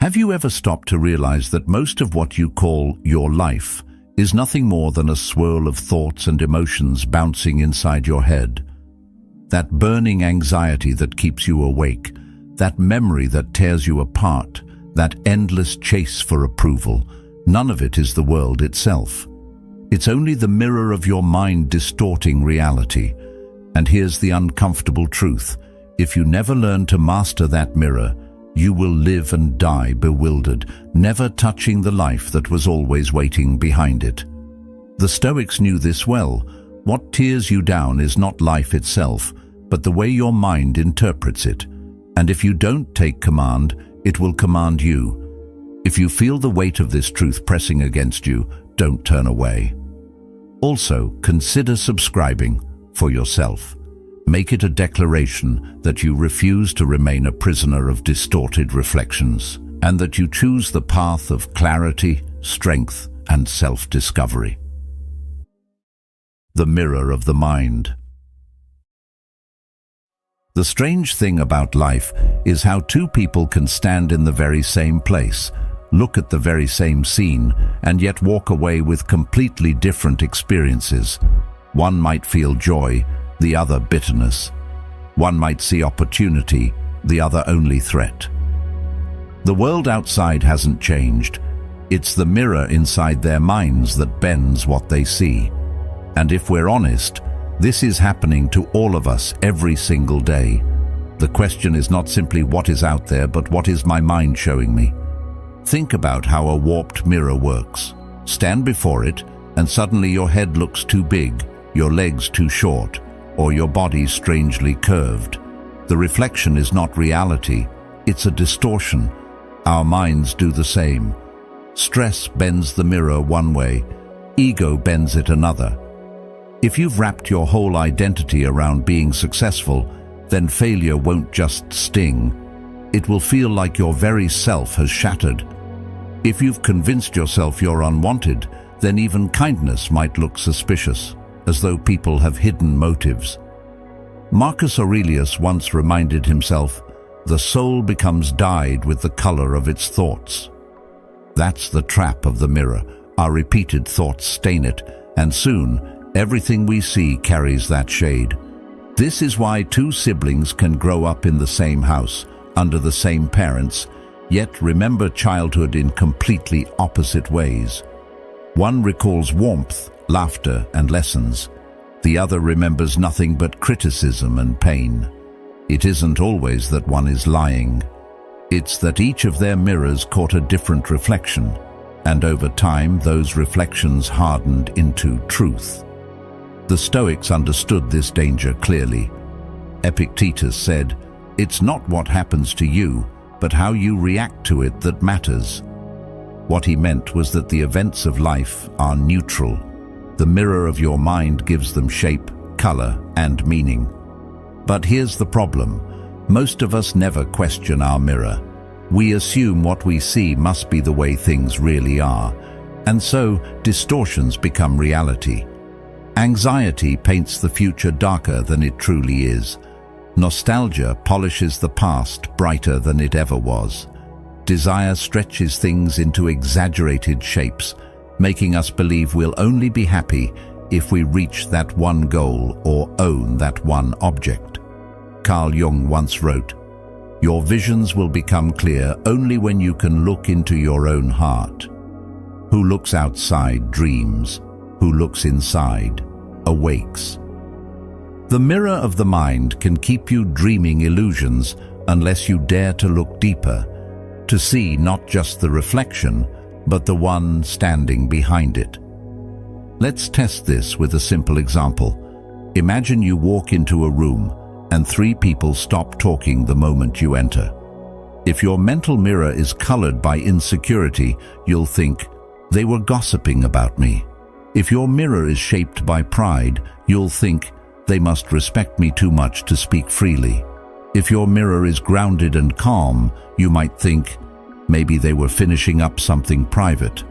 Have you ever stopped to realize that most of what you call your life is nothing more than a swirl of thoughts and emotions bouncing inside your head? That burning anxiety that keeps you awake, that memory that tears you apart, that endless chase for approval, none of it is the world itself. It's only the mirror of your mind distorting reality. And here's the uncomfortable truth. If you never learn to master that mirror, you will live and die bewildered, never touching the life that was always waiting behind it. The Stoics knew this well. What tears you down is not life itself, but the way your mind interprets it. And if you don't take command, it will command you. If you feel the weight of this truth pressing against you, don't turn away. Also, consider subscribing for yourself. Make it a declaration that you refuse to remain a prisoner of distorted reflections, and that you choose the path of clarity, strength, and self-discovery. The mirror of the mind. The strange thing about life is how two people can stand in the very same place, look at the very same scene, and yet walk away with completely different experiences. One might feel joy, the other bitterness. One might see opportunity, the other only threat. The world outside hasn't changed. It's the mirror inside their minds that bends what they see. And if we're honest, this is happening to all of us every single day. The question is not simply what is out there, but what is my mind showing me? Think about how a warped mirror works. Stand before it, and suddenly your head looks too big, your legs too short, or your body strangely curved. The reflection is not reality, it's a distortion. Our minds do the same. Stress bends the mirror one way, ego bends it another. If you've wrapped your whole identity around being successful, then failure won't just sting. It will feel like your very self has shattered. If you've convinced yourself you're unwanted, then even kindness might look suspicious, as though people have hidden motives. Marcus Aurelius once reminded himself, "The soul becomes dyed with the color of its thoughts." That's the trap of the mirror. Our repeated thoughts stain it, and soon, everything we see carries that shade. This is why two siblings can grow up in the same house, under the same parents, yet remember childhood in completely opposite ways. One recalls warmth, laughter, and lessons. The other remembers nothing but criticism and pain. It isn't always that one is lying. It's that each of their mirrors caught a different reflection, and over time those reflections hardened into truth. The Stoics understood this danger clearly. Epictetus said, "It's not what happens to you, but how you react to it that matters." What he meant was that the events of life are neutral. The mirror of your mind gives them shape, color, and meaning. But here's the problem. Most of us never question our mirror. We assume what we see must be the way things really are, and so distortions become reality. Anxiety paints the future darker than it truly is. Nostalgia polishes the past brighter than it ever was. Desire stretches things into exaggerated shapes, making us believe we'll only be happy if we reach that one goal or own that one object. Carl Jung once wrote, "Your visions will become clear only when you can look into your own heart. Who looks outside dreams, who looks inside awakes." The mirror of the mind can keep you dreaming illusions unless you dare to look deeper, to see not just the reflection, but the one standing behind it. Let's test this with a simple example. Imagine you walk into a room and three people stop talking the moment you enter. If your mental mirror is colored by insecurity, you'll think, "They were gossiping about me." If your mirror is shaped by pride, you'll think, "They must respect me too much to speak freely." If your mirror is grounded and calm, you might think, "Maybe they were finishing up something private."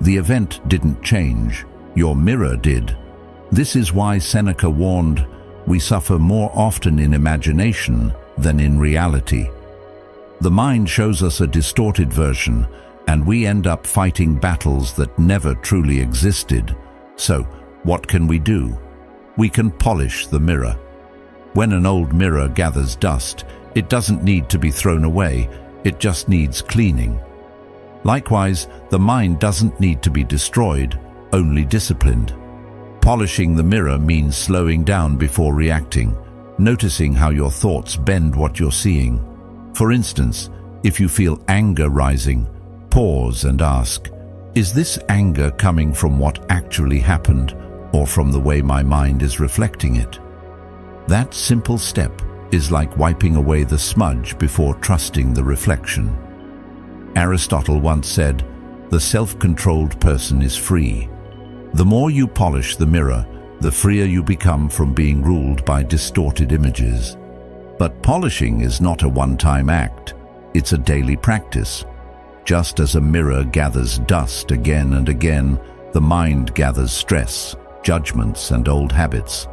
The event didn't change. Your mirror did. This is why Seneca warned, "We suffer more often in imagination than in reality." The mind shows us a distorted version, and we end up fighting battles that never truly existed. So, what can we do? We can polish the mirror. When an old mirror gathers dust, it doesn't need to be thrown away, it just needs cleaning. Likewise, the mind doesn't need to be destroyed, only disciplined. Polishing the mirror means slowing down before reacting, noticing how your thoughts bend what you're seeing. For instance, if you feel anger rising, pause and ask, is this anger coming from what actually happened or from the way my mind is reflecting it? That simple step is like wiping away the smudge before trusting the reflection. Aristotle once said, "The self-controlled person is free." The more you polish the mirror, the freer you become from being ruled by distorted images. But polishing is not a one-time act, it's a daily practice. Just as a mirror gathers dust again and again, the mind gathers stress, judgments, and old habits.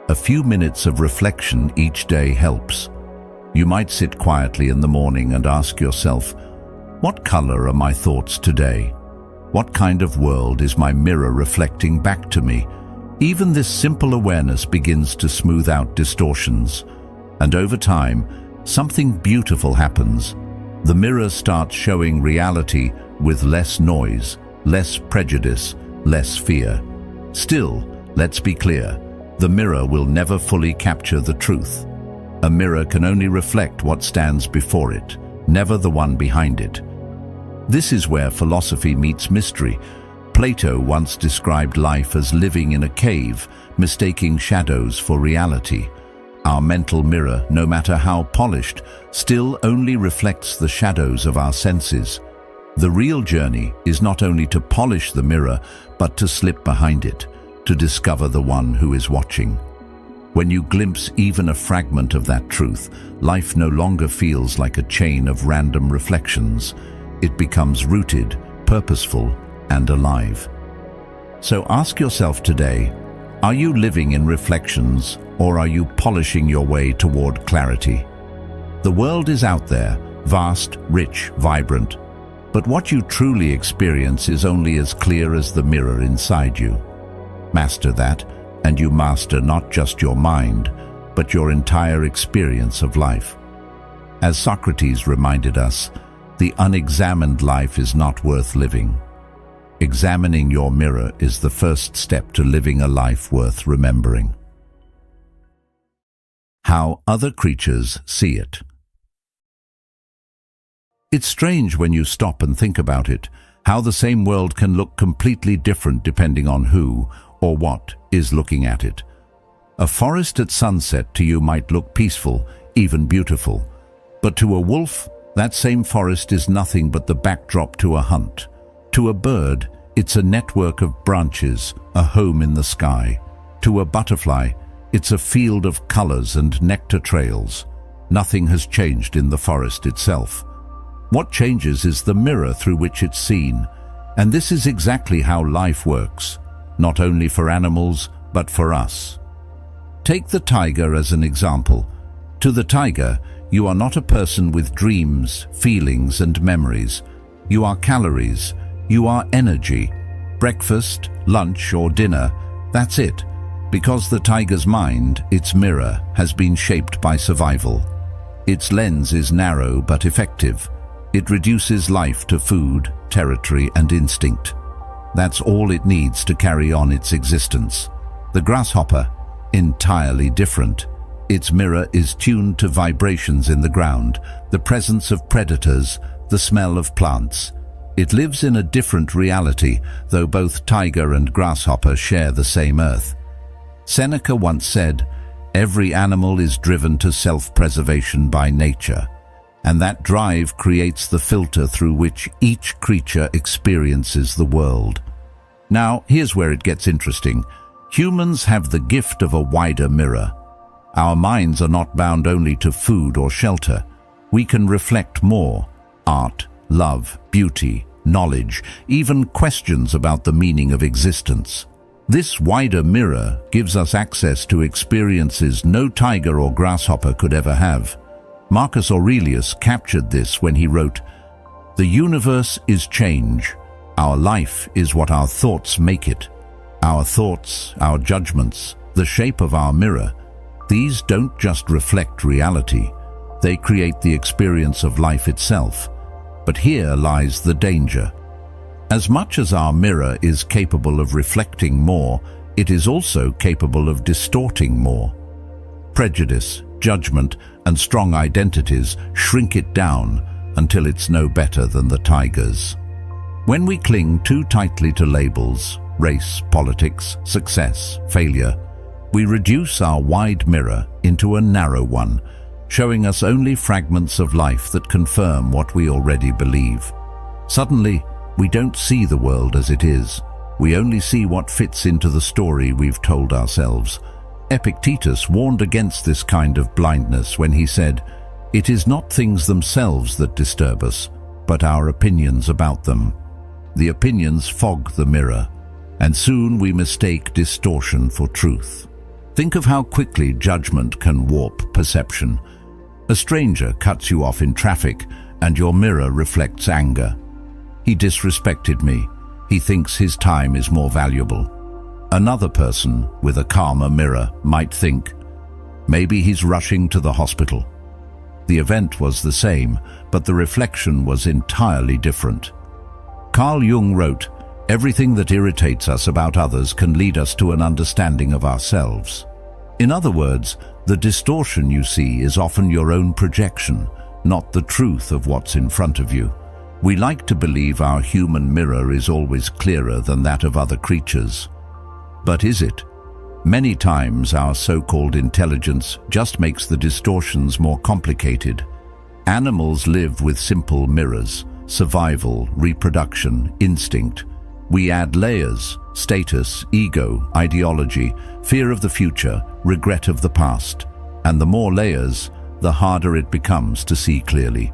A few minutes of reflection each day helps. You might sit quietly in the morning and ask yourself, what color are my thoughts today? What kind of world is my mirror reflecting back to me? Even this simple awareness begins to smooth out distortions. And over time, something beautiful happens. The mirror starts showing reality with less noise, less prejudice, less fear. Still, let's be clear, the mirror will never fully capture the truth. A mirror can only reflect what stands before it, never the one behind it. This is where philosophy meets mystery. Plato once described life as living in a cave, mistaking shadows for reality. Our mental mirror, no matter how polished, still only reflects the shadows of our senses. The real journey is not only to polish the mirror, but to slip behind it, to discover the one who is watching. When you glimpse even a fragment of that truth, life no longer feels like a chain of random reflections. It becomes rooted, purposeful, and alive. So ask yourself today, are you living in reflections, or are you polishing your way toward clarity? The world is out there, vast, rich, vibrant, but what you truly experience is only as clear as the mirror inside you. Master that, and you master not just your mind, but your entire experience of life. As Socrates reminded us, the unexamined life is not worth living. Examining your mirror is the first step to living a life worth remembering. How other creatures see it. It's strange when you stop and think about it, how the same world can look completely different depending on who or what is looking at it. A forest at sunset to you might look peaceful, even beautiful, but to a wolf, that same forest is nothing but the backdrop to a hunt. To a bird, it's a network of branches, a home in the sky. To a butterfly, it's a field of colors and nectar trails. Nothing has changed in the forest itself. What changes is the mirror through which it's seen, and this is exactly how life works, not only for animals, but for us. Take the tiger as an example. To the tiger, you are not a person with dreams, feelings, and memories. You are calories. You are energy. Breakfast, lunch, or dinner, that's it. Because the tiger's mind, its mirror, has been shaped by survival. Its lens is narrow but effective. It reduces life to food, territory, and instinct. That's all it needs to carry on its existence. The grasshopper, entirely different. Its mirror is tuned to vibrations in the ground, the presence of predators, the smell of plants. It lives in a different reality, though both tiger and grasshopper share the same earth. Seneca once said, "Every animal is driven to self-preservation by nature, and that drive creates the filter through which each creature experiences the world." Now, here's where it gets interesting. Humans have the gift of a wider mirror. Our minds are not bound only to food or shelter. We can reflect more: art, love, beauty, knowledge, even questions about the meaning of existence. This wider mirror gives us access to experiences no tiger or grasshopper could ever have. Marcus Aurelius captured this when he wrote, "The universe is change. Our life is what our thoughts make it. Our thoughts, our judgments, the shape of our mirror, these don't just reflect reality. They create the experience of life itself. But here lies the danger. As much as our mirror is capable of reflecting more, it is also capable of distorting more. Prejudice, judgment, and strong identities shrink it down until it's no better than the tigers. When we cling too tightly to labels, race, politics, success, failure, we reduce our wide mirror into a narrow one, showing us only fragments of life that confirm what we already believe. Suddenly, we don't see the world as it is. We only see what fits into the story we've told ourselves. Epictetus warned against this kind of blindness when he said, "It is not things themselves that disturb us, but our opinions about them. The opinions fog the mirror, and soon we mistake distortion for truth." Think of how quickly judgment can warp perception. A stranger cuts you off in traffic, and your mirror reflects anger. "He disrespected me. He thinks his time is more valuable." Another person, with a calmer mirror, might think, "Maybe he's rushing to the hospital." The event was the same, but the reflection was entirely different. Carl Jung wrote, "Everything that irritates us about others can lead us to an understanding of ourselves." In other words, the distortion you see is often your own projection, not the truth of what's in front of you. We like to believe our human mirror is always clearer than that of other creatures. But is it? Many times our so-called intelligence just makes the distortions more complicated. Animals live with simple mirrors: survival, reproduction, instinct. We add layers: status, ego, ideology, fear of the future, regret of the past. And the more layers, the harder it becomes to see clearly.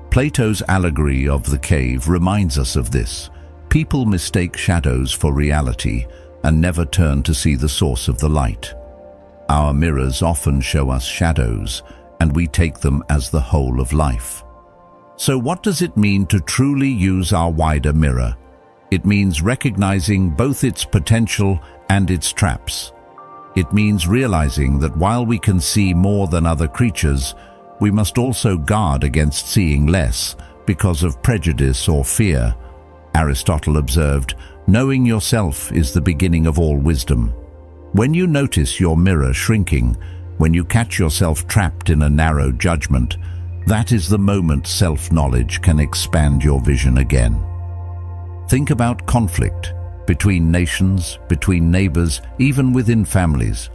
Plato's allegory of the cave reminds us of this. People mistake shadows for reality and never turn to see the source of the light. Our mirrors often show us shadows, and we take them as the whole of life. So what does it mean to truly use our wider mirror? It means recognizing both its potential and its traps. It means realizing that while we can see more than other creatures, we must also guard against seeing less because of prejudice or fear. Aristotle observed, "Knowing yourself is the beginning of all wisdom." When you notice your mirror shrinking, when you catch yourself trapped in a narrow judgment, that is the moment self-knowledge can expand your vision again. Think about conflict between nations, between neighbors, even within families.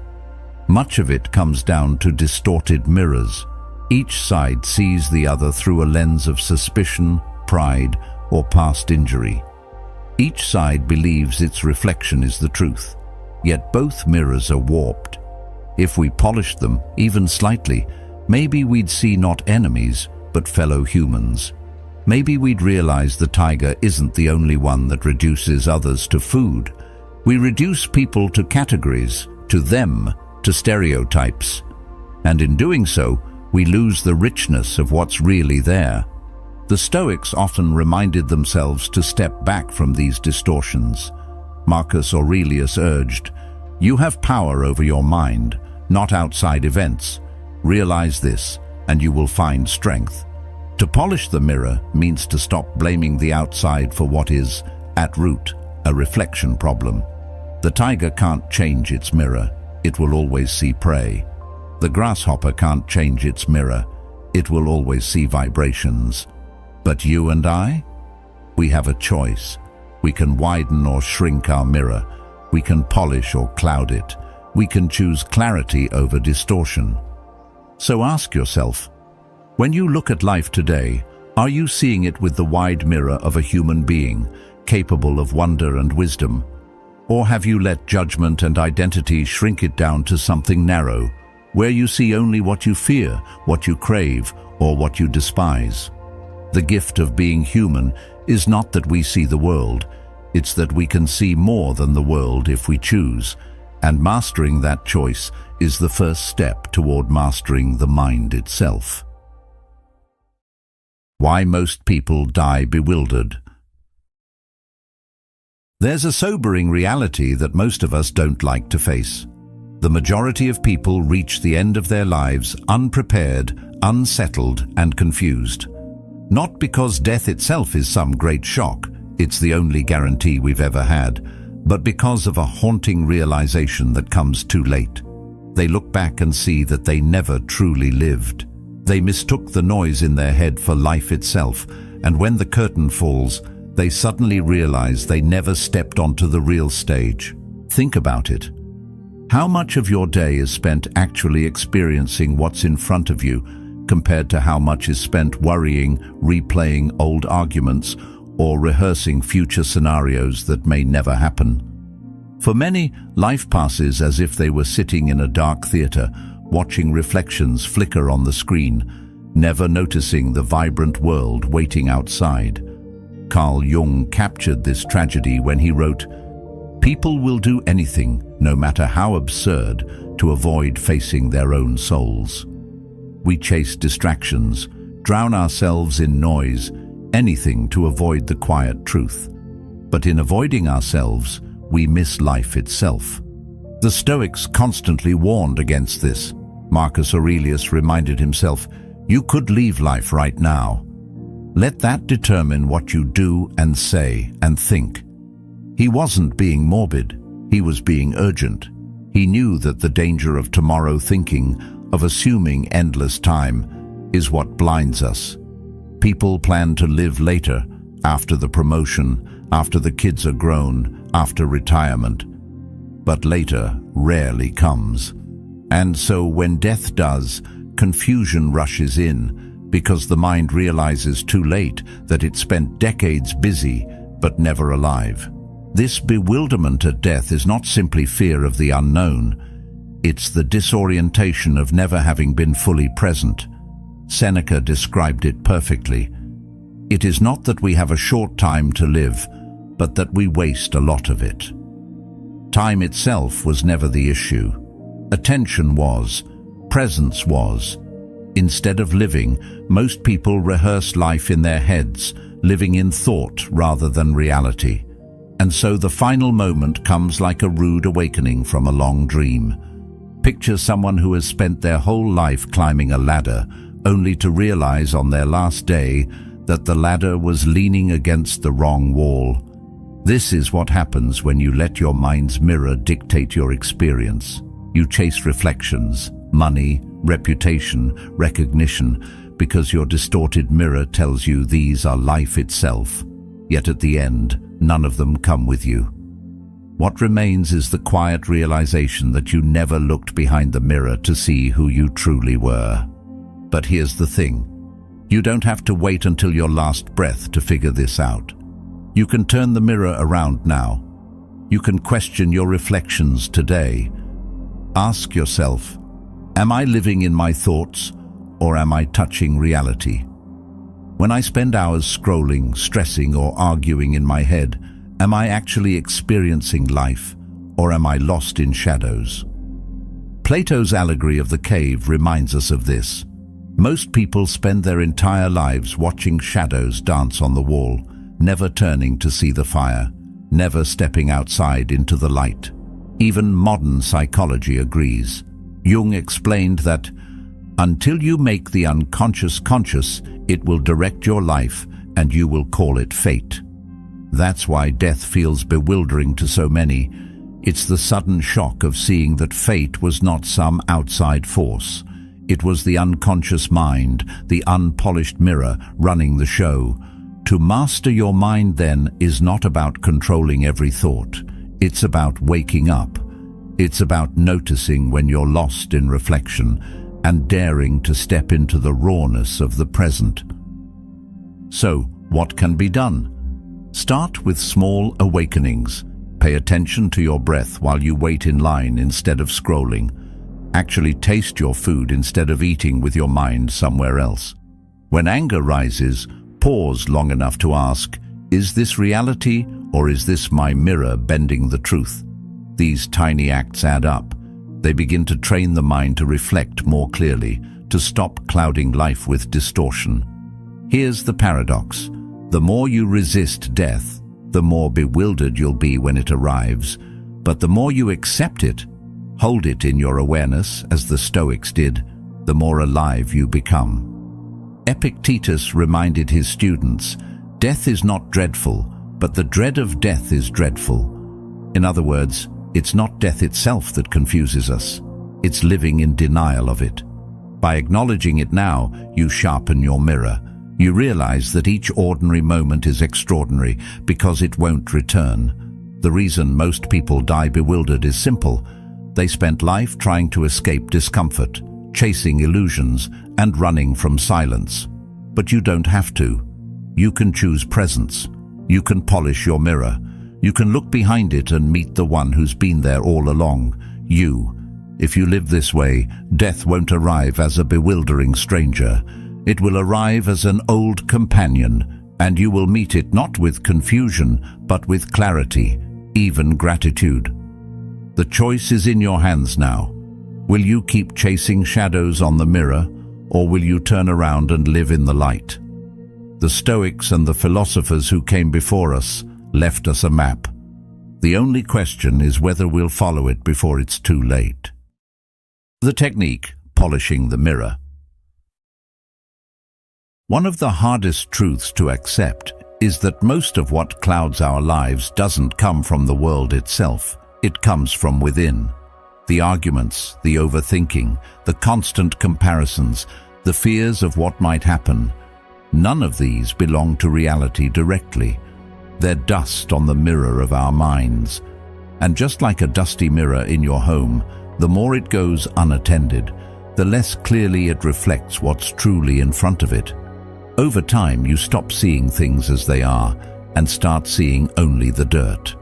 Much of it comes down to distorted mirrors. Each side sees the other through a lens of suspicion, pride, or past injury. Each side believes its reflection is the truth, yet both mirrors are warped. If we polished them, even slightly, maybe we'd see not enemies, but fellow humans. Maybe we'd realize the tiger isn't the only one that reduces others to food. We reduce people to categories, to them, to stereotypes. And in doing so, we lose the richness of what's really there. The Stoics often reminded themselves to step back from these distortions. Marcus Aurelius urged, "You have power over your mind, not outside events. Realize this, and you will find strength." To polish the mirror means to stop blaming the outside for what is, at root, a reflection problem. The tiger can't change its mirror. It will always see prey. The grasshopper can't change its mirror. It will always see vibrations. But you and I? We have a choice. We can widen or shrink our mirror. We can polish or cloud it. We can choose clarity over distortion. So ask yourself, when you look at life today, are you seeing it with the wide mirror of a human being, capable of wonder and wisdom? Or have you let judgment and identity shrink it down to something narrow, where you see only what you fear, what you crave, or what you despise? The gift of being human is not that we see the world, it's that we can see more than the world if we choose, and mastering that choice is the first step toward mastering the mind itself. Why most people die bewildered. There's a sobering reality that most of us don't like to face. The majority of people reach the end of their lives unprepared, unsettled, and confused. Not because death itself is some great shock, it's the only guarantee we've ever had, but because of a haunting realization that comes too late. They look back and see that they never truly lived. They mistook the noise in their head for life itself, and when the curtain falls, they suddenly realize they never stepped onto the real stage. Think about it. How much of your day is spent actually experiencing what's in front of you, compared to how much is spent worrying, replaying old arguments, or rehearsing future scenarios that may never happen? For many, life passes as if they were sitting in a dark theater, watching reflections flicker on the screen, never noticing the vibrant world waiting outside. Carl Jung captured this tragedy when he wrote, "People will do anything, no matter how absurd, to avoid facing their own souls." We chase distractions, drown ourselves in noise, anything to avoid the quiet truth. But in avoiding ourselves, we miss life itself. The Stoics constantly warned against this. Marcus Aurelius reminded himself, "You could leave life right now. Let that determine what you do and say and think." He wasn't being morbid, he was being urgent. He knew that the danger of tomorrow thinking, of assuming endless time, is what blinds us. People plan to live later, after the promotion, after the kids are grown, after retirement. But later rarely comes. And so when death does, confusion rushes in, because the mind realizes too late that it spent decades busy, but never alive. This bewilderment at death is not simply fear of the unknown. It's the disorientation of never having been fully present. Seneca described it perfectly. It is not that we have a short time to live, but that we waste a lot of it. Time itself was never the issue. Attention was. Presence was. Instead of living, most people rehearse life in their heads, living in thought rather than reality. And so the final moment comes like a rude awakening from a long dream. Picture someone who has spent their whole life climbing a ladder, only to realize on their last day that the ladder was leaning against the wrong wall. This is what happens when you let your mind's mirror dictate your experience. You chase reflections, money, reputation, recognition, because your distorted mirror tells you these are life itself. Yet at the end, none of them come with you. What remains is the quiet realization that you never looked behind the mirror to see who you truly were. But here's the thing. You don't have to wait until your last breath to figure this out. You can turn the mirror around now. You can question your reflections today. Ask yourself, am I living in my thoughts, or am I touching reality? When I spend hours scrolling, stressing, or arguing in my head, am I actually experiencing life, or am I lost in shadows? Plato's allegory of the cave reminds us of this. Most people spend their entire lives watching shadows dance on the wall, never turning to see the fire, never stepping outside into the light. Even modern psychology agrees. Jung explained that until you make the unconscious conscious, it will direct your life and you will call it fate. That's why death feels bewildering to so many. It's the sudden shock of seeing that fate was not some outside force. It was the unconscious mind, the unpolished mirror running the show. To master your mind, then, is not about controlling every thought. It's about waking up. It's about noticing when you're lost in reflection and daring to step into the rawness of the present. So, what can be done? Start with small awakenings. Pay attention to your breath while you wait in line instead of scrolling. Actually taste your food instead of eating with your mind somewhere else. When anger rises, pause long enough to ask, is this reality or is this my mirror bending the truth? These tiny acts add up. They begin to train the mind to reflect more clearly, to stop clouding life with distortion. Here's the paradox. The more you resist death, the more bewildered you'll be when it arrives. But the more you accept it, hold it in your awareness, as the Stoics did, the more alive you become. Epictetus reminded his students, "Death is not dreadful, but the dread of death is dreadful." In other words, it's not death itself that confuses us. It's living in denial of it. By acknowledging it now, you sharpen your mirror. You realize that each ordinary moment is extraordinary because it won't return. The reason most people die bewildered is simple. They spent life trying to escape discomfort, chasing illusions, and running from silence. But you don't have to. You can choose presence. You can polish your mirror. You can look behind it and meet the one who's been there all along, you. If you live this way, death won't arrive as a bewildering stranger. It will arrive as an old companion, and you will meet it not with confusion, but with clarity, even gratitude. The choice is in your hands now. Will you keep chasing shadows on the mirror, or will you turn around and live in the light? The Stoics and the philosophers who came before us left us a map. The only question is whether we'll follow it before it's too late. The technique, polishing the mirror. One of the hardest truths to accept is that most of what clouds our lives doesn't come from the world itself. It comes from within. The arguments, the overthinking, the constant comparisons, the fears of what might happen. None of these belong to reality directly. They're dust on the mirror of our minds. And just like a dusty mirror in your home, the more it goes unattended, the less clearly it reflects what's truly in front of it. Over time, you stop seeing things as they are and start seeing only the dirt.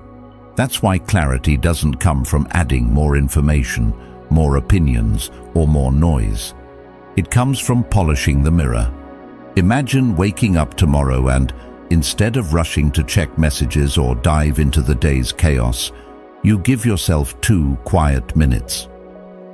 That's why clarity doesn't come from adding more information, more opinions, or more noise. It comes from polishing the mirror. Imagine waking up tomorrow and, instead of rushing to check messages or dive into the day's chaos, you give yourself 2 quiet minutes.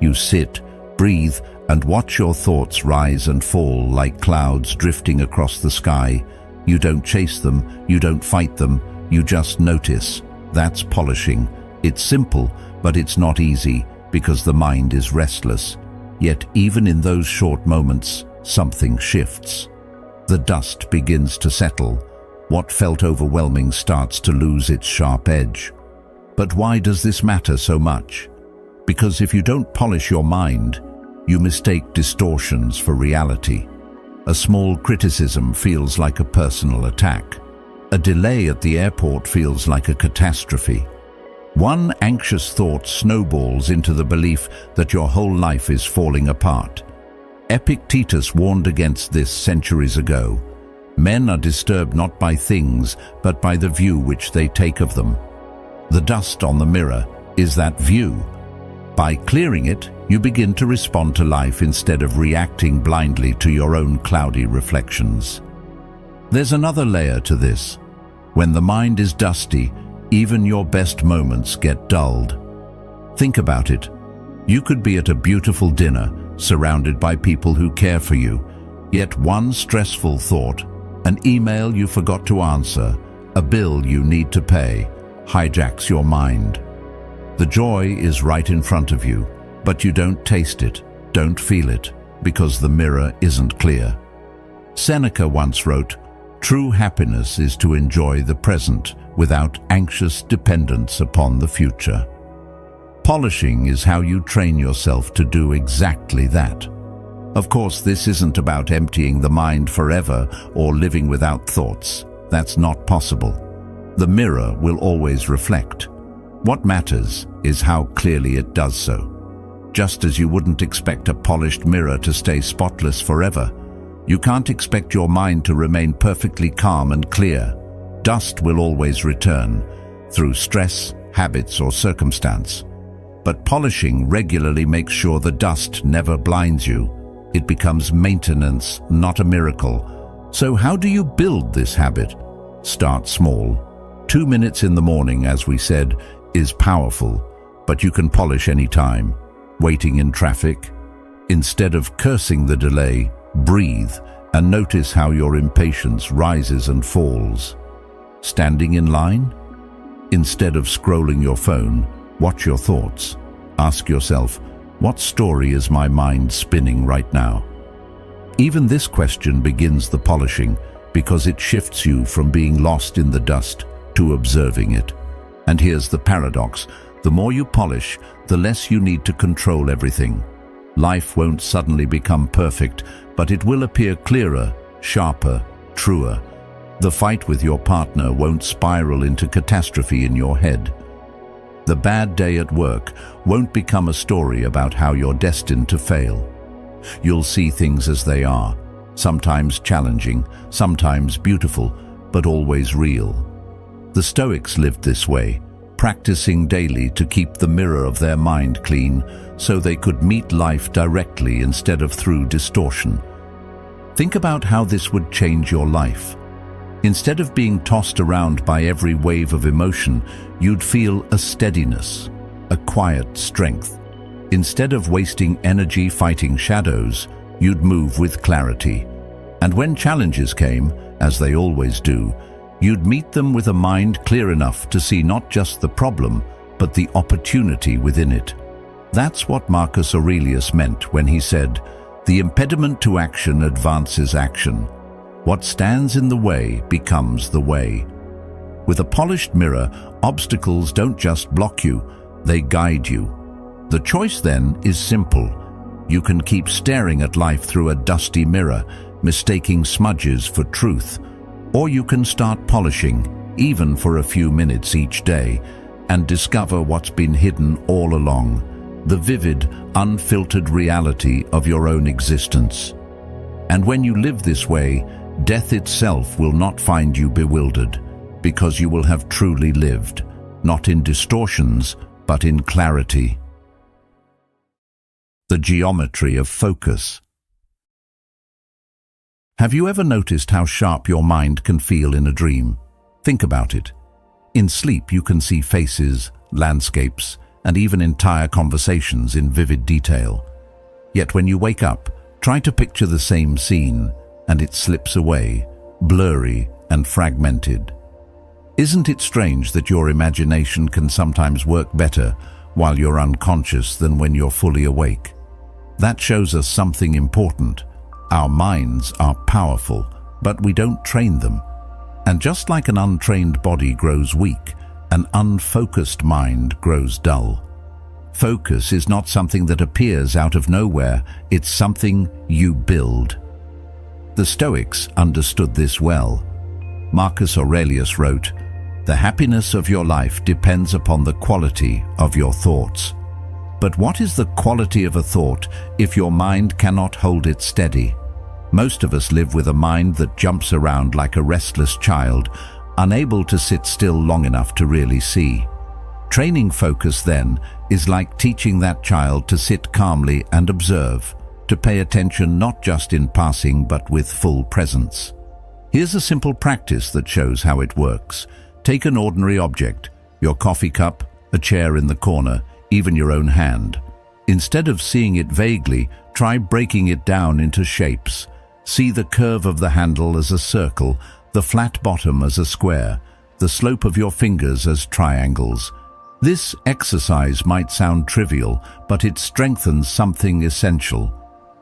You sit, breathe, and watch your thoughts rise and fall like clouds drifting across the sky. You don't chase them, you don't fight them, you just notice. That's polishing. It's simple, but it's not easy because the mind is restless. Yet even in those short moments, something shifts. The dust begins to settle. What felt overwhelming starts to lose its sharp edge. But why does this matter so much? Because if you don't polish your mind, you mistake distortions for reality. A small criticism feels like a personal attack. A delay at the airport feels like a catastrophe. One anxious thought snowballs into the belief that your whole life is falling apart. Epictetus warned against this centuries ago. Men are disturbed not by things, but by the view which they take of them. The dust on the mirror is that view. By clearing it, you begin to respond to life instead of reacting blindly to your own cloudy reflections. There's another layer to this. When the mind is dusty, even your best moments get dulled. Think about it. You could be at a beautiful dinner, surrounded by people who care for you, yet one stressful thought, an email you forgot to answer, a bill you need to pay, hijacks your mind. The joy is right in front of you, but you don't taste it, don't feel it, because the mirror isn't clear. Seneca once wrote, "True happiness is to enjoy the present without anxious dependence upon the future." Polishing is how you train yourself to do exactly that. Of course, this isn't about emptying the mind forever or living without thoughts. That's not possible. The mirror will always reflect. What matters is how clearly it does so. Just as you wouldn't expect a polished mirror to stay spotless forever, you can't expect your mind to remain perfectly calm and clear. Dust will always return, through stress, habits, or circumstance. But polishing regularly makes sure the dust never blinds you. It becomes maintenance, not a miracle. So how do you build this habit? Start small. 2 minutes in the morning, as we said, is powerful, but you can polish any time. Waiting in traffic? Instead of cursing the delay, breathe and notice how your impatience rises and falls. Standing in line? Instead of scrolling your phone, watch your thoughts. Ask yourself, what story is my mind spinning right now? Even this question begins the polishing because it shifts you from being lost in the dust to observing it. And here's the paradox. The more you polish, the less you need to control everything. Life won't suddenly become perfect, but it will appear clearer, sharper, truer. The fight with your partner won't spiral into catastrophe in your head. The bad day at work won't become a story about how you're destined to fail. You'll see things as they are, sometimes challenging, sometimes beautiful, but always real. The Stoics lived this way, practicing daily to keep the mirror of their mind clean so they could meet life directly instead of through distortion. Think about how this would change your life. Instead of being tossed around by every wave of emotion, you'd feel a steadiness, a quiet strength. Instead of wasting energy fighting shadows, you'd move with clarity. And when challenges came, as they always do, you'd meet them with a mind clear enough to see not just the problem, but the opportunity within it. That's what Marcus Aurelius meant when he said, "The impediment to action advances action. What stands in the way becomes the way." With a polished mirror, obstacles don't just block you, they guide you. The choice then is simple. You can keep staring at life through a dusty mirror, mistaking smudges for truth, or you can start polishing, even for a few minutes each day, and discover what's been hidden all along, the vivid, unfiltered reality of your own existence. And when you live this way, death itself will not find you bewildered, because you will have truly lived, not in distortions, but in clarity. The geometry of focus. Have you ever noticed how sharp your mind can feel in a dream? Think about it. In sleep, you can see faces, landscapes, and even entire conversations in vivid detail. Yet when you wake up, try to picture the same scene, and it slips away, blurry and fragmented. Isn't it strange that your imagination can sometimes work better while you're unconscious than when you're fully awake? That shows us something important. Our minds are powerful, but we don't train them. And just like an untrained body grows weak, an unfocused mind grows dull. Focus is not something that appears out of nowhere, it's something you build. The Stoics understood this well. Marcus Aurelius wrote, "The happiness of your life depends upon the quality of your thoughts." But what is the quality of a thought if your mind cannot hold it steady? Most of us live with a mind that jumps around like a restless child, unable to sit still long enough to really see. Training focus, then, is like teaching that child to sit calmly and observe, to pay attention not just in passing but with full presence. Here's a simple practice that shows how it works. Take an ordinary object, your coffee cup, a chair in the corner, even your own hand. Instead of seeing it vaguely, try breaking it down into shapes. See the curve of the handle as a circle, the flat bottom as a square, the slope of your fingers as triangles. This exercise might sound trivial, but it strengthens something essential: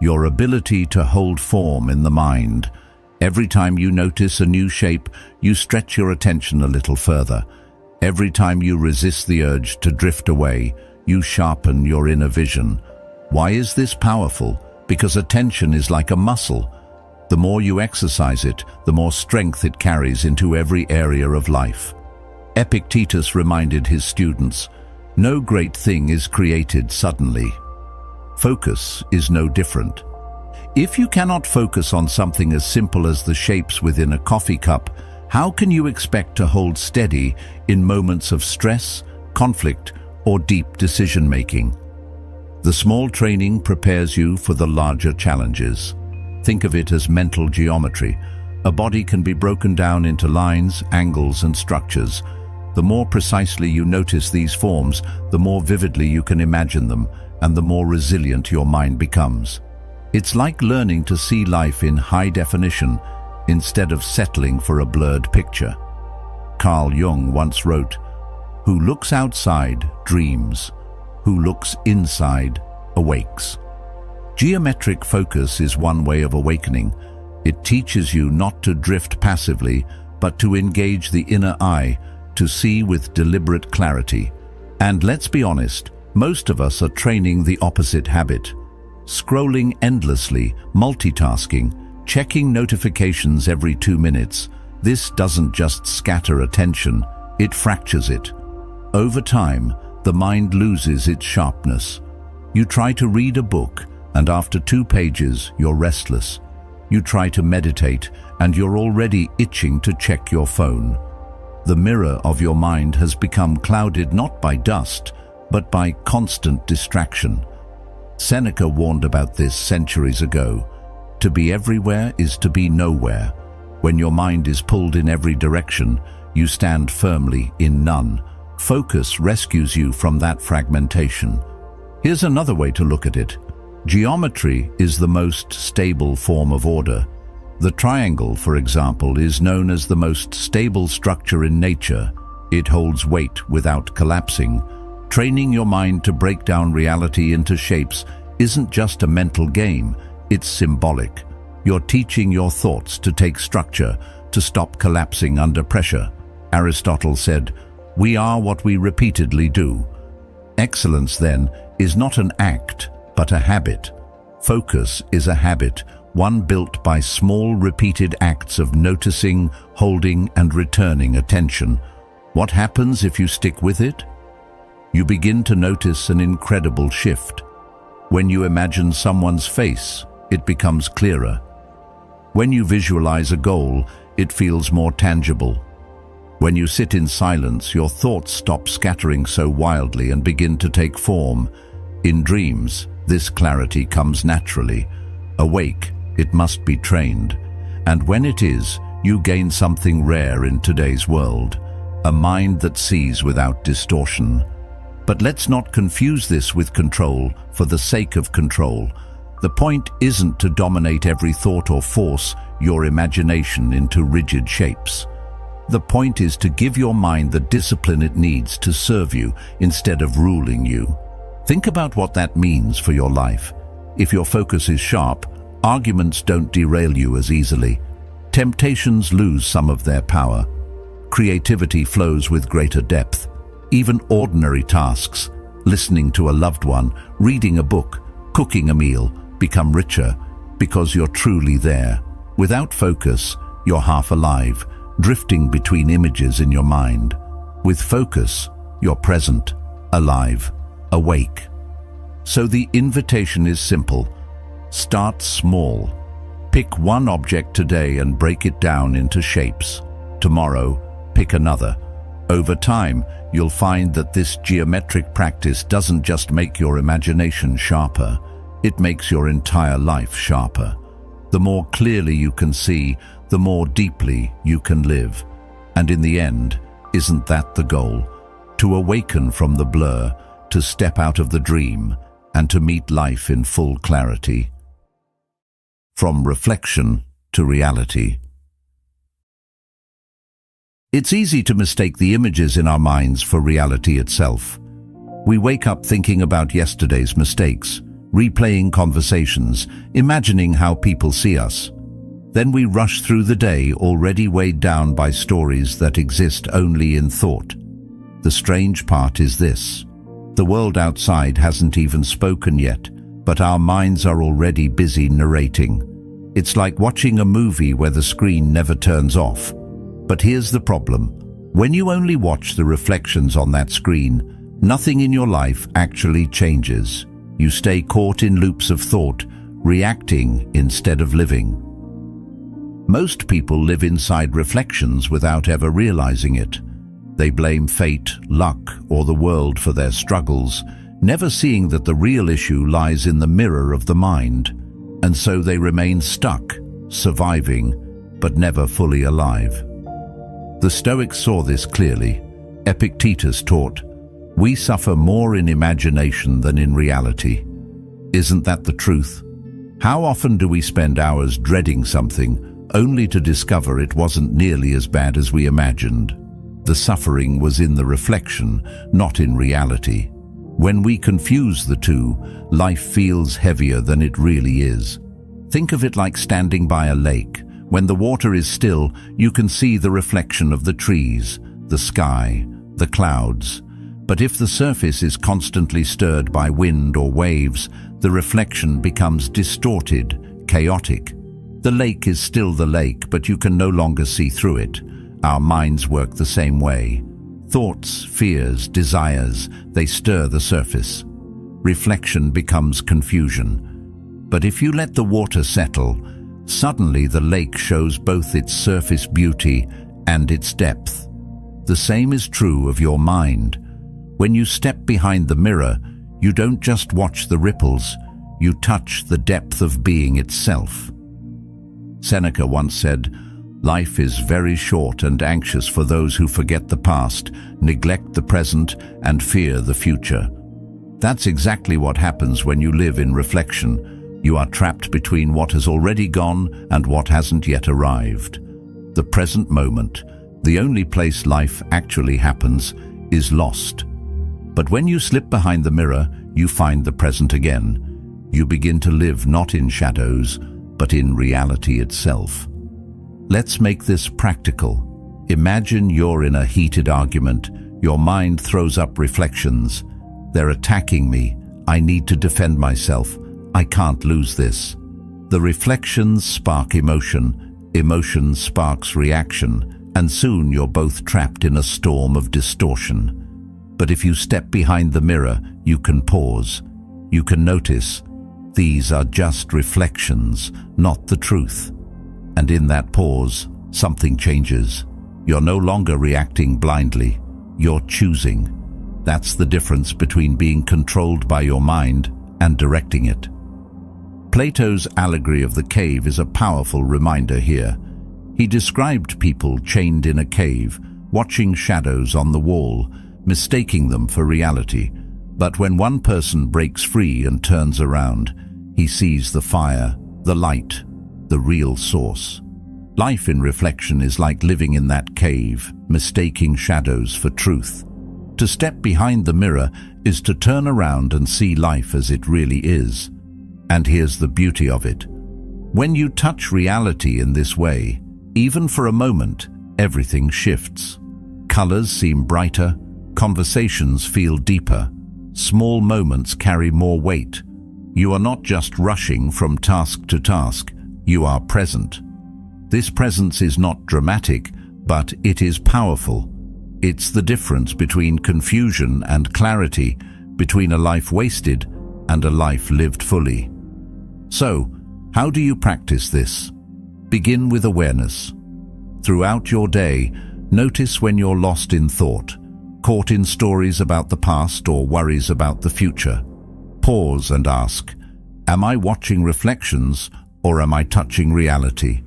your ability to hold form in the mind. Every time you notice a new shape, you stretch your attention a little further. Every time you resist the urge to drift away, you sharpen your inner vision. Why is this powerful? Because attention is like a muscle. The more you exercise it, the more strength it carries into every area of life. Epictetus reminded his students, "No great thing is created suddenly." Focus is no different. If you cannot focus on something as simple as the shapes within a coffee cup, how can you expect to hold steady in moments of stress, conflict, or deep decision-making? The small training prepares you for the larger challenges. Think of it as mental geometry. A body can be broken down into lines, angles, and structures. The more precisely you notice these forms, the more vividly you can imagine them, and the more resilient your mind becomes. It's like learning to see life in high definition instead of settling for a blurred picture. Carl Jung once wrote, "Who looks outside dreams, who looks inside awakes." Geometric focus is one way of awakening. It teaches you not to drift passively, but to engage the inner eye, to see with deliberate clarity. And let's be honest, most of us are training the opposite habit. Scrolling endlessly, multitasking, checking notifications every 2 minutes. This doesn't just scatter attention, it fractures it. Over time, the mind loses its sharpness. You try to read a book, and after 2 pages, you're restless. You try to meditate, and you're already itching to check your phone. The mirror of your mind has become clouded not by dust, but by constant distraction. Seneca warned about this centuries ago. To be everywhere is to be nowhere. When your mind is pulled in every direction, you stand firmly in none. Focus rescues you from that fragmentation. Here's another way to look at it. Geometry is the most stable form of order. The triangle, for example, is known as the most stable structure in nature. It holds weight without collapsing. Training your mind to break down reality into shapes isn't just a mental game, it's symbolic. You're teaching your thoughts to take structure, to stop collapsing under pressure. Aristotle said, "We are what we repeatedly do." Excellence, then, is not an act, but a habit. Focus is a habit, one built by small repeated acts of noticing, holding, and returning attention. What happens if you stick with it? You begin to notice an incredible shift. When you imagine someone's face, it becomes clearer. When you visualize a goal, it feels more tangible. When you sit in silence, your thoughts stop scattering so wildly and begin to take form. In dreams, this clarity comes naturally. Awake, it must be trained. And when it is, you gain something rare in today's world, a mind that sees without distortion. But let's not confuse this with control for the sake of control. The point isn't to dominate every thought or force your imagination into rigid shapes. The point is to give your mind the discipline it needs to serve you instead of ruling you. Think about what that means for your life. If your focus is sharp, arguments don't derail you as easily. Temptations lose some of their power. Creativity flows with greater depth. Even ordinary tasks, listening to a loved one, reading a book, cooking a meal, become richer because you're truly there. Without focus, you're half alive, drifting between images in your mind. With focus, you're present, alive, awake. So the invitation is simple. Start small. Pick one object today and break it down into shapes. Tomorrow, pick another. Over time, you'll find that this geometric practice doesn't just make your imagination sharper, it makes your entire life sharper. The more clearly you can see, the more deeply you can live. And in the end, isn't that the goal? To awaken from the blur, to step out of the dream, and to meet life in full clarity. From reflection to reality. It's easy to mistake the images in our minds for reality itself. We wake up thinking about yesterday's mistakes, replaying conversations, imagining how people see us. Then we rush through the day already weighed down by stories that exist only in thought. The strange part is this. The world outside hasn't even spoken yet, but our minds are already busy narrating. It's like watching a movie where the screen never turns off. But here's the problem. When you only watch the reflections on that screen, nothing in your life actually changes. You stay caught in loops of thought, reacting instead of living. Most people live inside reflections without ever realizing it. They blame fate, luck, or the world for their struggles, never seeing that the real issue lies in the mirror of the mind. And so they remain stuck, surviving, but never fully alive. The Stoics saw this clearly. Epictetus taught, We suffer more in imagination than in reality. Isn't that the truth? How often do we spend hours dreading something, only to discover it wasn't nearly as bad as we imagined? The suffering was in the reflection, not in reality. When we confuse the two, life feels heavier than it really is. Think of it like standing by a lake. When the water is still, you can see the reflection of the trees, the sky, the clouds. But if the surface is constantly stirred by wind or waves, the reflection becomes distorted, chaotic. The lake is still the lake, but you can no longer see through it. Our minds work the same way. Thoughts, fears, desires, they stir the surface. Reflection becomes confusion. But if you let the water settle, suddenly the lake shows both its surface beauty and its depth. The same is true of your mind. When you step behind the mirror, you don't just watch the ripples, you touch the depth of being itself. Seneca once said, "Life is very short and anxious for those who forget the past, neglect the present, and fear the future." That's exactly what happens when you live in reflection. You are trapped between what has already gone and what hasn't yet arrived. The present moment, the only place life actually happens, is lost. But when you slip behind the mirror, you find the present again. You begin to live not in shadows, but in reality itself. Let's make this practical. Imagine you're in a heated argument. Your mind throws up reflections. They're attacking me. I need to defend myself. I can't lose this. The reflections spark emotion. Emotion sparks reaction. And soon you're both trapped in a storm of distortion. But if you step behind the mirror, you can pause. You can notice, these are just reflections, not the truth. And in that pause, something changes. You're no longer reacting blindly. You're choosing. That's the difference between being controlled by your mind and directing it. Plato's allegory of the cave is a powerful reminder here. He described people chained in a cave, watching shadows on the wall, mistaking them for reality. But when one person breaks free and turns around, he sees the fire, the light, the real source. Life in reflection is like living in that cave, mistaking shadows for truth. To step behind the mirror is to turn around and see life as it really is. And here's the beauty of it. When you touch reality in this way, even for a moment, everything shifts. Colors seem brighter, conversations feel deeper, small moments carry more weight. You are not just rushing from task to task, you are present. This presence is not dramatic, but it is powerful. It's the difference between confusion and clarity, between a life wasted and a life lived fully. So, how do you practice this? Begin with awareness. Throughout your day, notice when you're lost in thought, caught in stories about the past or worries about the future. Pause and ask, am I watching reflections or am I touching reality?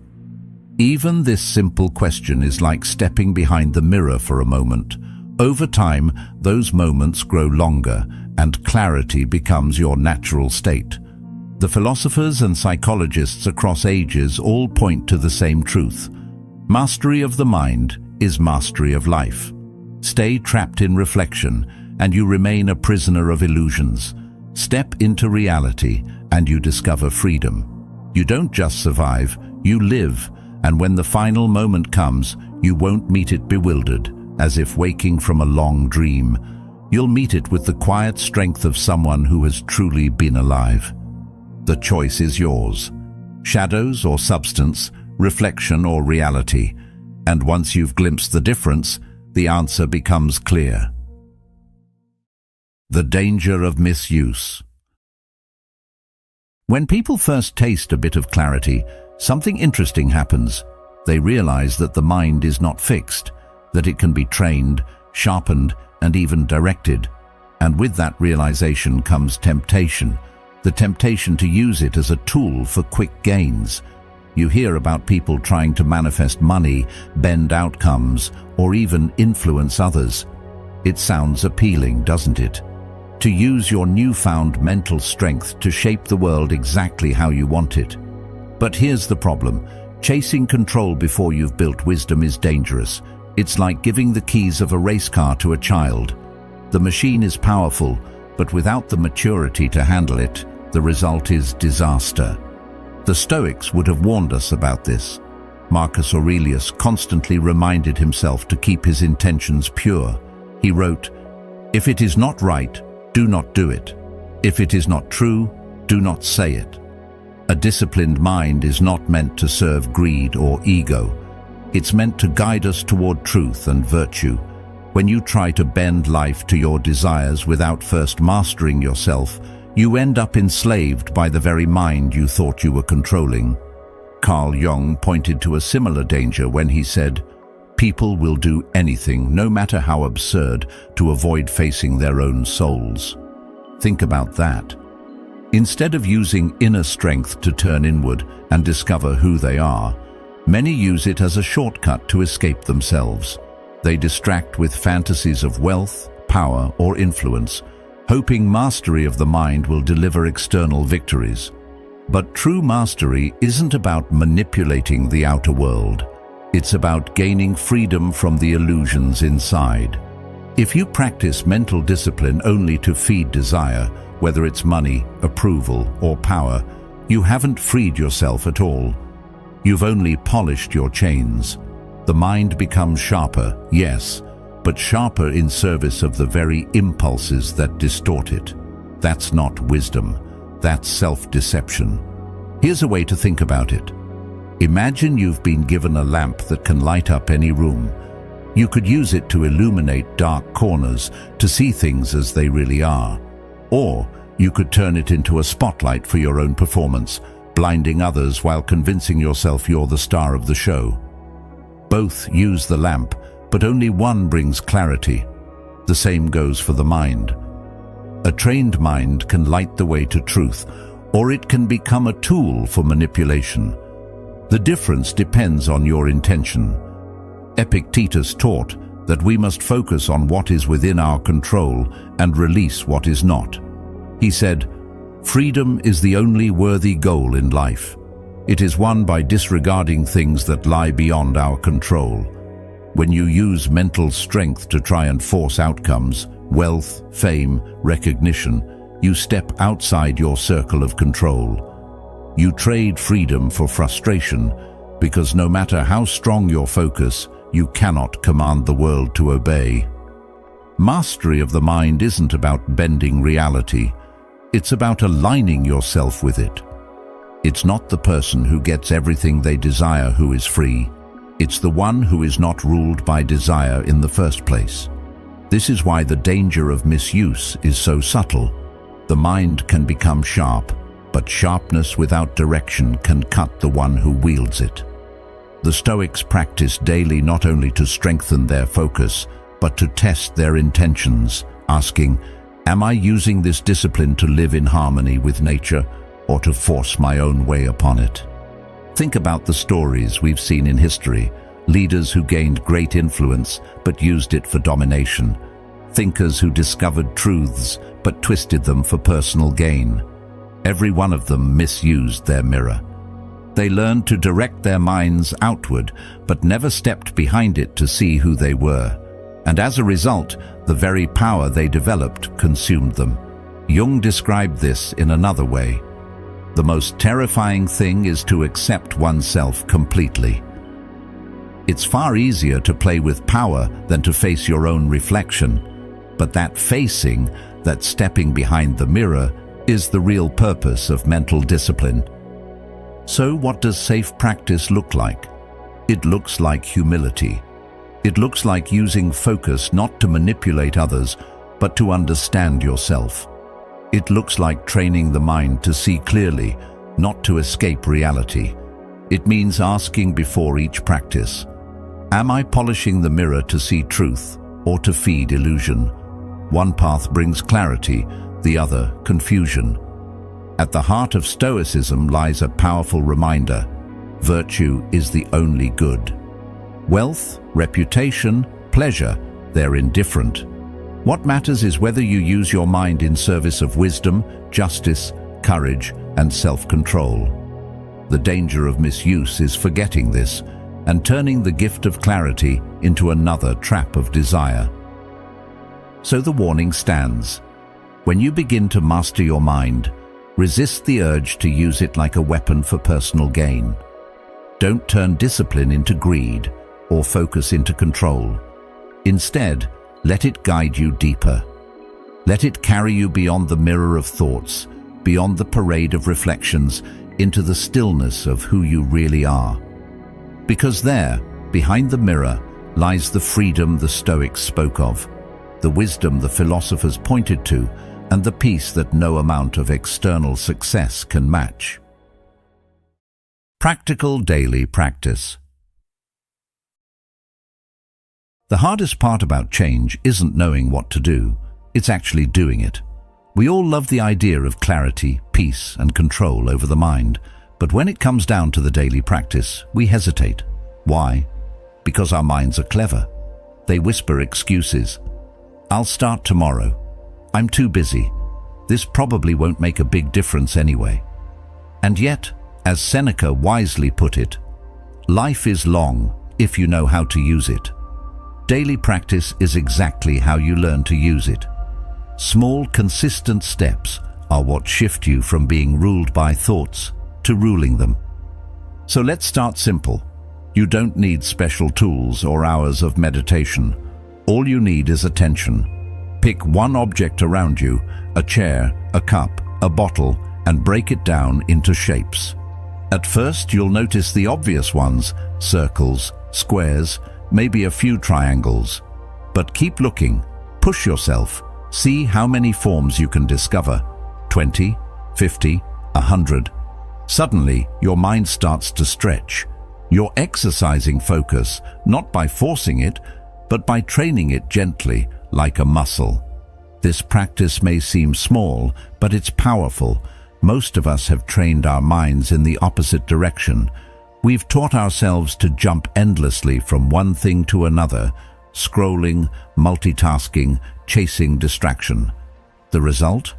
Even this simple question is like stepping behind the mirror for a moment. Over time, those moments grow longer and clarity becomes your natural state. The philosophers and psychologists across ages all point to the same truth. Mastery of the mind is mastery of life. Stay trapped in reflection and you remain a prisoner of illusions. Step into reality and you discover freedom. You don't just survive, you live, and when the final moment comes, you won't meet it bewildered, as if waking from a long dream. You'll meet it with the quiet strength of someone who has truly been alive. The choice is yours. Shadows or substance, reflection or reality. And once you've glimpsed the difference, the answer becomes clear. The danger of misuse. When people first taste a bit of clarity, something interesting happens. They realize that the mind is not fixed, that it can be trained, sharpened, and even directed. And with that realization comes temptation, the temptation to use it as a tool for quick gains. You hear about people trying to manifest money, bend outcomes, or even influence others. It sounds appealing, doesn't it? To use your newfound mental strength to shape the world exactly how you want it. But here's the problem. Chasing control before you've built wisdom is dangerous. It's like giving the keys of a race car to a child. The machine is powerful, but without the maturity to handle it, the result is disaster. The Stoics would have warned us about this. Marcus Aurelius constantly reminded himself to keep his intentions pure. He wrote, "If it is not right, do not do it. If it is not true, do not say it." A disciplined mind is not meant to serve greed or ego. It's meant to guide us toward truth and virtue. When you try to bend life to your desires without first mastering yourself, you end up enslaved by the very mind you thought you were controlling. Carl Jung pointed to a similar danger when he said, "People will do anything, no matter how absurd, to avoid facing their own souls." Think about that. Instead of using inner strength to turn inward and discover who they are, many use it as a shortcut to escape themselves. They distract with fantasies of wealth, power, or influence, hoping mastery of the mind will deliver external victories. But true mastery isn't about manipulating the outer world. It's about gaining freedom from the illusions inside. If you practice mental discipline only to feed desire, whether it's money, approval, or power, you haven't freed yourself at all. You've only polished your chains. The mind becomes sharper, yes, but sharper in service of the very impulses that distort it. That's not wisdom. That's self-deception. Here's a way to think about it. Imagine you've been given a lamp that can light up any room. You could use it to illuminate dark corners, to see things as they really are. Or you could turn it into a spotlight for your own performance, blinding others while convincing yourself you're the star of the show. Both use the lamp, but only one brings clarity. The same goes for the mind. A trained mind can light the way to truth, or it can become a tool for manipulation. The difference depends on your intention. Epictetus taught that we must focus on what is within our control and release what is not. He said, "Freedom is the only worthy goal in life. It is won by disregarding things that lie beyond our control." When you use mental strength to try and force outcomes, wealth, fame, recognition, you step outside your circle of control. You trade freedom for frustration, because no matter how strong your focus, you cannot command the world to obey. Mastery of the mind isn't about bending reality. It's about aligning yourself with it. It's not the person who gets everything they desire who is free. It's the one who is not ruled by desire in the first place. This is why the danger of misuse is so subtle. The mind can become sharp, but sharpness without direction can cut the one who wields it. The Stoics practice daily not only to strengthen their focus, but to test their intentions, asking, "Am I using this discipline to live in harmony with nature, or to force my own way upon it?" Think about the stories we've seen in history, leaders who gained great influence but used it for domination, thinkers who discovered truths but twisted them for personal gain. Every one of them misused their mirror. They learned to direct their minds outward but never stepped behind it to see who they were. And as a result, the very power they developed consumed them. Jung described this in another way. The most terrifying thing is to accept oneself completely. It's far easier to play with power than to face your own reflection. But that facing, that stepping behind the mirror, is the real purpose of mental discipline. So what does safe practice look like? It looks like humility. It looks like using focus not to manipulate others, but to understand yourself. It looks like training the mind to see clearly, not to escape reality. It means asking before each practice, am I polishing the mirror to see truth or to feed illusion? One path brings clarity, the other confusion. At the heart of Stoicism lies a powerful reminder: virtue is the only good. Wealth, reputation, pleasure, they're indifferent. What matters is whether you use your mind in service of wisdom, justice, courage, and self-control. The danger of misuse is forgetting this and turning the gift of clarity into another trap of desire. So the warning stands. When you begin to master your mind, resist the urge to use it like a weapon for personal gain. Don't turn discipline into greed or focus into control. Instead, let it guide you deeper. Let it carry you beyond the mirror of thoughts, beyond the parade of reflections, into the stillness of who you really are. Because there, behind the mirror, lies the freedom the Stoics spoke of, the wisdom the philosophers pointed to, and the peace that no amount of external success can match. Practical daily practice. The hardest part about change isn't knowing what to do, it's actually doing it. We all love the idea of clarity, peace, and control over the mind, but when it comes down to the daily practice, we hesitate. Why? Because our minds are clever. They whisper excuses. I'll start tomorrow. I'm too busy. This probably won't make a big difference anyway. And yet, as Seneca wisely put it, life is long if you know how to use it. Daily practice is exactly how you learn to use it. Small, consistent steps are what shift you from being ruled by thoughts to ruling them. So let's start simple. You don't need special tools or hours of meditation. All you need is attention. Pick one object around you, a chair, a cup, a bottle, and break it down into shapes. At first, you'll notice the obvious ones, circles, squares, maybe a few triangles. But keep looking, push yourself, see how many forms you can discover. 20, 50, 100. Suddenly, your mind starts to stretch. You're exercising focus, not by forcing it, but by training it gently, like a muscle. This practice may seem small, but it's powerful. Most of us have trained our minds in the opposite direction. We've taught ourselves to jump endlessly from one thing to another, scrolling, multitasking, chasing distraction. The result?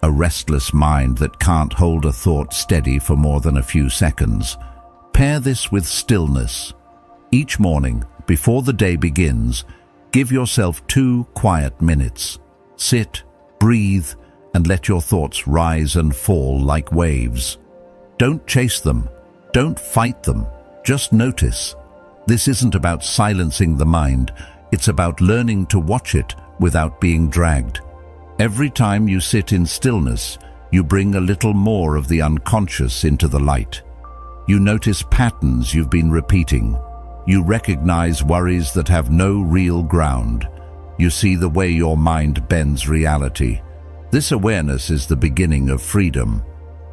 A restless mind that can't hold a thought steady for more than a few seconds. Pair this with stillness. Each morning, before the day begins, give yourself 2 quiet minutes. Sit, breathe, and let your thoughts rise and fall like waves. Don't chase them. Don't fight them. Just notice. This isn't about silencing the mind. It's about learning to watch it without being dragged. Every time you sit in stillness, you bring a little more of the unconscious into the light. You notice patterns you've been repeating. You recognize worries that have no real ground. You see the way your mind bends reality. This awareness is the beginning of freedom.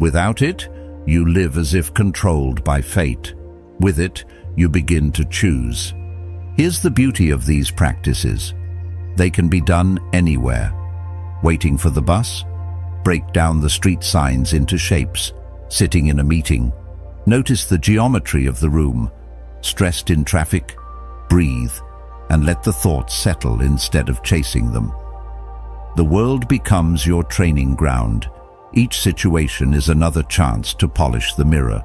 Without it, you live as if controlled by fate. With it, you begin to choose. Here's the beauty of these practices. They can be done anywhere. Waiting for the bus? Break down the street signs into shapes. Sitting in a meeting? Notice the geometry of the room. Stressed in traffic? Breathe and let the thoughts settle instead of chasing them. The world becomes your training ground. Each situation is another chance to polish the mirror.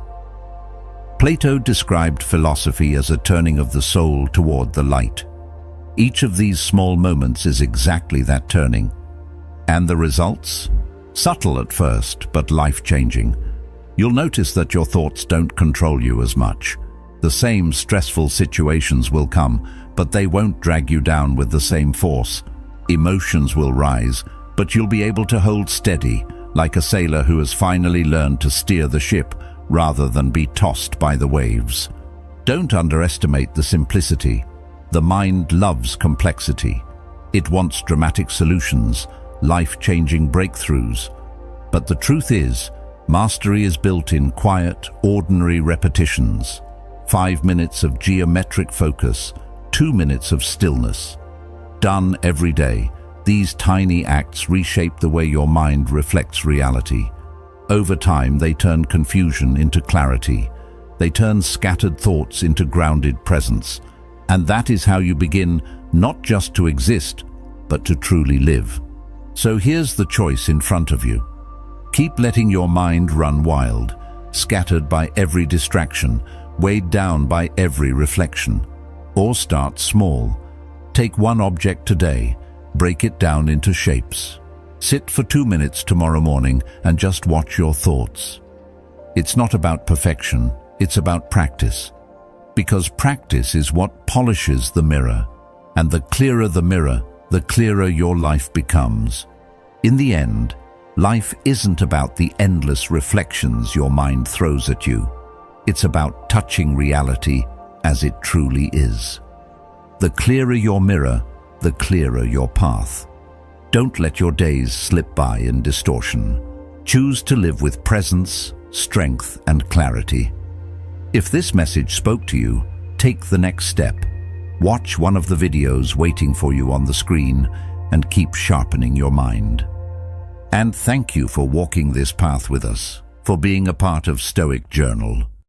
Plato described philosophy as a turning of the soul toward the light. Each of these small moments is exactly that turning. And the results? Subtle at first, but life-changing. You'll notice that your thoughts don't control you as much. The same stressful situations will come, but they won't drag you down with the same force. Emotions will rise, but you'll be able to hold steady, like a sailor who has finally learned to steer the ship rather than be tossed by the waves. Don't underestimate the simplicity. The mind loves complexity. It wants dramatic solutions, life-changing breakthroughs. But the truth is, mastery is built in quiet, ordinary repetitions. 5 minutes of geometric focus, 2 minutes of stillness. Done every day, these tiny acts reshape the way your mind reflects reality. Over time, they turn confusion into clarity. They turn scattered thoughts into grounded presence. And that is how you begin not just to exist, but to truly live. So here's the choice in front of you. Keep letting your mind run wild, scattered by every distraction, weighed down by every reflection. Or start small. Take one object today, break it down into shapes. Sit for 2 minutes tomorrow morning and just watch your thoughts. It's not about perfection, it's about practice. Because practice is what polishes the mirror. And the clearer the mirror, the clearer your life becomes. In the end, life isn't about the endless reflections your mind throws at you. It's about touching reality as it truly is. The clearer your mirror, the clearer your path. Don't let your days slip by in distortion. Choose to live with presence, strength, and clarity. If this message spoke to you, take the next step. Watch one of the videos waiting for you on the screen and keep sharpening your mind. And thank you for walking this path with us, for being a part of Stoic Journal.